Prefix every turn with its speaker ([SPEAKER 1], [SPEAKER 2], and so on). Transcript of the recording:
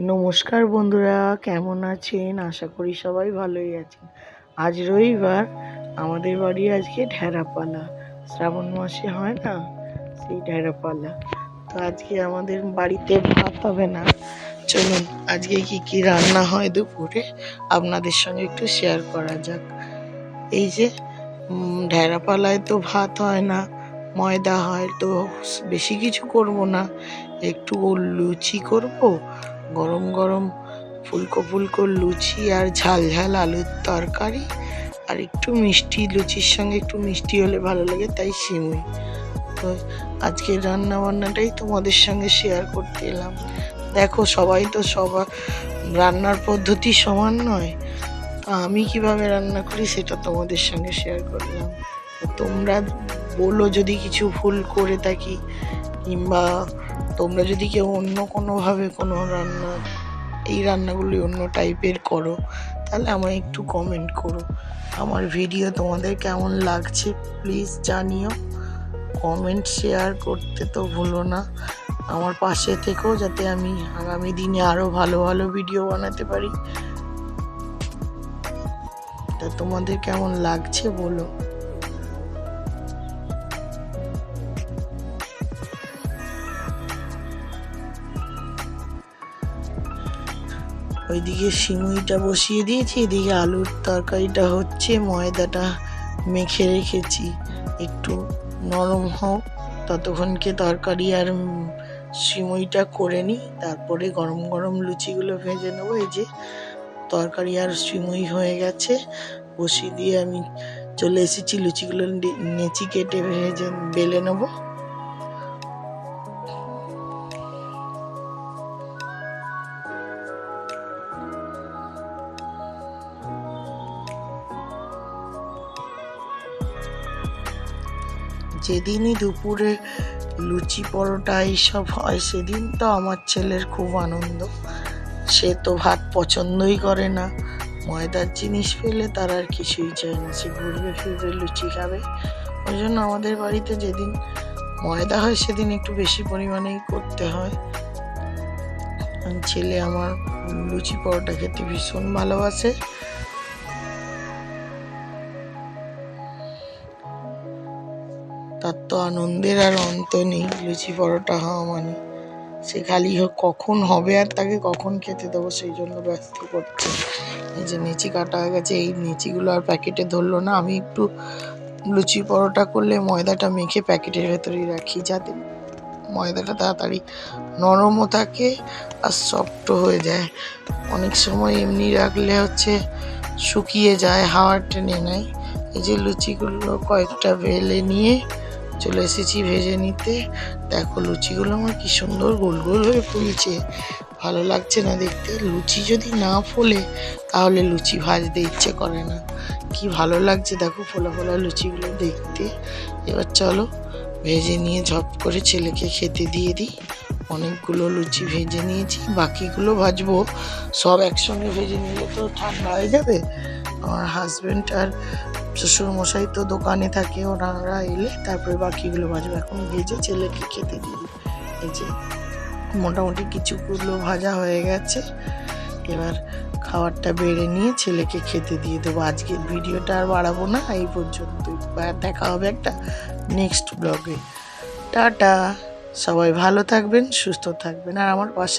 [SPEAKER 1] নমস্কার বন্ধুরা, কেমন আছেন? আশা করি সবাই ভালোই আছেন। আজ রবিবার, আমাদের বাড়ি আজকে ঢেঁড়াপালা। শ্রাবণ মাসে হয় না, সেই ঢেঁড়াপালা। তো আজকে আমাদের বাড়িতে ভাত হবে না। চলুন আজকে কি কি রান্না হয় দুপুরে আপনাদের সঙ্গে একটু শেয়ার করা যাক। এই যে ঢেঁড়াপালায় তো ভাত হয় না, ময়দা হয়, তো বেশি কিছু করব না, একটু লুচি করব। গরম গরম ফুলকো ফুলকো লুচি আর ঝাল ঝাল আলুর তরকারি, আর একটু মিষ্টি, লুচির সঙ্গে একটু মিষ্টি হলে ভালো লাগে, তাই সিমুই। তো আজকের রান্না বান্নাটাই তোমাদের সঙ্গে শেয়ার করতে এলাম। দেখো, সবাই তো সবার রান্নার পদ্ধতি সমান নয়, তো আমি কিভাবে রান্না করি সেটা তোমাদের সঙ্গে শেয়ার করলাম। তোমরা বলো যদি কিছু ভুল করে থাকি, কিংবা তোমরা যদি কেউ অন্য কোনোভাবে কোনো রান্না, এই রান্নাগুলি অন্য টাইপের করো, তাহলে আমায় একটু কমেন্ট করো। আমার ভিডিও তোমাদের কেমন লাগছে প্লিজ জানিও। কমেন্ট শেয়ার করতে তো ভুলো না। আমার পাশে থেকেও, যাতে আমি আগামী দিনে আরও ভালো ভালো ভিডিও বানাতে পারি। তা তোমাদের কেমন লাগছে বলো। ওইদিকে সিমুইটা বসিয়ে দিয়েছি, এদিকে আলুর তরকারিটা হচ্ছে। ময়দাটা মেখে রেখেছি, একটু নরম হোক ততক্ষণকে তরকারি আর সিমুইটা করে নিই, তারপরে গরম গরম লুচিগুলো ভেজে নেবো। এই যে তরকারি আর সিমুই হয়ে গেছে, বসিয়ে দিয়ে আমি চলে এসেছি। লুচিগুলো নেচি কেটে ভেজে বেলে নেবো। যেদিনই দুপুরে লুচি পরোটা এইসব হয়, সেদিন তো আমার ছেলের খুব আনন্দ। সে তো ভাত পছন্দই করে না, ময়দার জিনিস পেলে তার আর কিছুই চাই না, সে ঘুরবে ফিরবে লুচি খাবে। ওই জন্য আমাদের বাড়িতে যেদিন ময়দা হয় সেদিন একটু বেশি পরিমাণেই করতে হয়। ছেলে আমার লুচি পরোটা খেতে ভীষণ ভালোবাসে। তার তো আনন্দের আর অন্ত নেই লুচি পরোটা হওয়া মানে। সে খালি কখন হবে আর তাকে কখন খেতে দেবো, সেই জন্য ব্যস্ত করছে। এই যে নেচি কাটা হয়ে গেছে, এই নেচিগুলো আর প্যাকেটে ধরলো না। আমি একটু লুচি পরোটা করলে ময়দাটা মেখে প্যাকেটের ভেতরেই রাখি, যাতে ময়দাটা তাড়াতাড়ি নরমও থাকে আর সফটও হয়ে যায়। অনেক সময় এমনি রাখলে শুকিয়ে যায়, হাওয়া টেনে নেয়। এই যে লুচিগুলো কয়েকটা বেলে নিয়ে চলে এসেছি ভেজে নিতে। দেখো লুচিগুলো আমার কি সুন্দর গোল গোল হয়ে ফুলছে, ভালো লাগছে না দেখতে? লুচি যদি না ফোলে তাহলে লুচি ভাজতে ইচ্ছে করে না। কি ভালো লাগছে দেখো ফোলা ফোলা লুচিগুলো দেখতে। এবার চলো ভেজে নিয়ে ঝপ করে ছেলেকে খেতে দিয়ে দিই। অনেকগুলো লুচি ভেজে নিয়েছি, বাকিগুলো ভাজবো। সব একসঙ্গে ভেজে নিলে তো ঠান্ডা হয়ে যাবে। আমার হাজব্যান্ড আর শ্বশুরমশাই তো দোকানে থাকে, ওনারা এলে তারপরে বাকিগুলো ভাজবো। এখন ভেজে ছেলেকে খেতে দিই। এই যে মোটামুটি কিছুগুলো ভাজা হয়ে গেছে, এবার খাবারটা বেড়ে নিয়ে ছেলেকে খেতে দিয়ে দেবো। আজকের ভিডিওটা আর বাড়াবো না, এই পর্যন্তই। দেখা হবে একটা নেক্সট ব্লগে। টাটা, সবাই ভালো থাকবেন, সুস্থ থাকবেন, আর আমার পাশে